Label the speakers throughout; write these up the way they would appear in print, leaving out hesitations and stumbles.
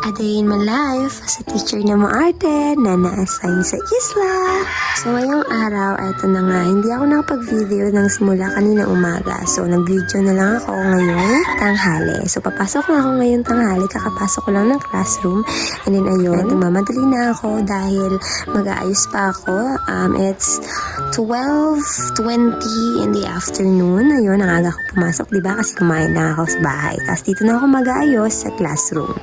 Speaker 1: A day in my life as a teacher na maarte na na-assign sa isla. So ngayong araw, eto na nga, hindi ako nakapag-video ng simula kanina umaga. So nag-video na lang ako ngayong tanghali. So papasok na ako ngayong tanghali, kakapasok ko lang ng classroom. And then ayun, nagmamadali na ako dahil mag-aayos pa ako. It's 12:20 in the afternoon. Ayun, ang aga ko pumasok, diba? Kasi kumain lang ako sa bahay. Tapos dito na ako mag-aayos sa classroom.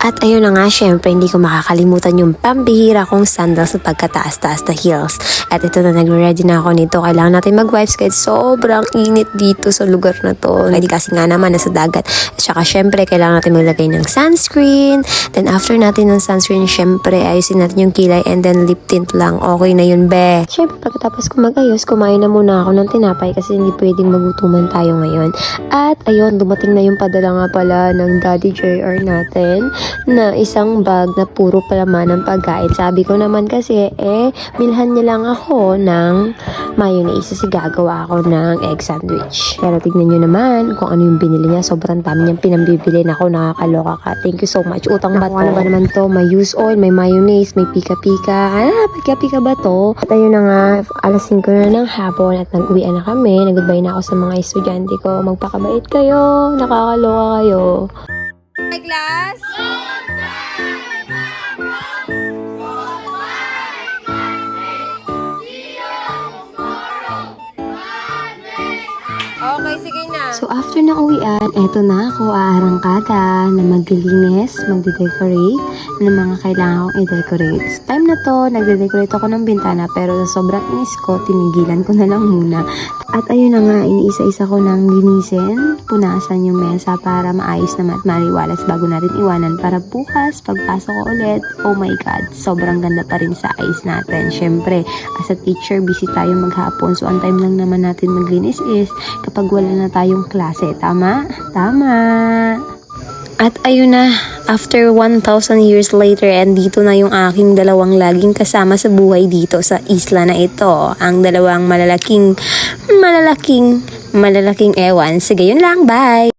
Speaker 1: At ayun na nga, syempre hindi ko makakalimutan yung pambihira kong sandals sa pagkataas-taas na heels. At ito na, nag-ready na ako nito. Kailangan natin mag-wipes kahit sobrang init dito sa lugar na to. Kasi nga naman nasa dagat. At saka syempre kailangan natin maglagay ng sunscreen. Then after natin ng sunscreen, syempre ayusin natin yung kilay and then lip tint lang. Okay na yun, be. Syempre pagkatapos ko mag-ayos, kumain na muna ako ng tinapay kasi hindi pwedeng magutuman tayo ngayon. At ayun, dumating na yung padala nga pala ng Daddy JR natin na isang bag na puro palaman ng pagkain. Sabi ko naman kasi, bilhan niya lang ako ng mayonnaise kasi gagawa ako ng egg sandwich. Pero tignan nyo naman kung ano yung binili niya. Sobrang dami niyang pinambibili. Ako, nakakaloka ka. Thank you so much. Utang ba to? Ano ba naman to? May used oil, may mayonnaise, may pika-pika. Pika-pika ba to? At ayun na nga, alas 5 na ng hapon at nag-uwian na kami. Nag-goodbye na ako sa mga estudyante ko. Magpakabait kayo. Nakakaloka kayo.
Speaker 2: Hi, class! Okay, sige na.
Speaker 1: So after ng uwian, eto na ako aarangkada na maglilinis, magde-decorate ng mga kailangan kong i-decorate. Time na to, nagde-decorate ako ng bintana pero sa sobrang inis ko, tinigilan ko na lang muna. At ayun na nga, iniisa-isa ko nang linisin, punasan yung mesa para maayos naman at maliwalas bago natin iwanan para bukas, pagpasok ko ulit, oh my god, sobrang ganda pa rin sa eyes natin. Syempre, as a teacher, busy tayo maghapon, so ang time lang naman natin maglinis is kapag wala na tayong klase. Tama? Tama! At ayun na, after 1,000 years later, and dito na yung aking dalawang laging kasama sa buhay dito sa isla na ito. Ang dalawang malalaking ewan. Sige, yun lang. Bye!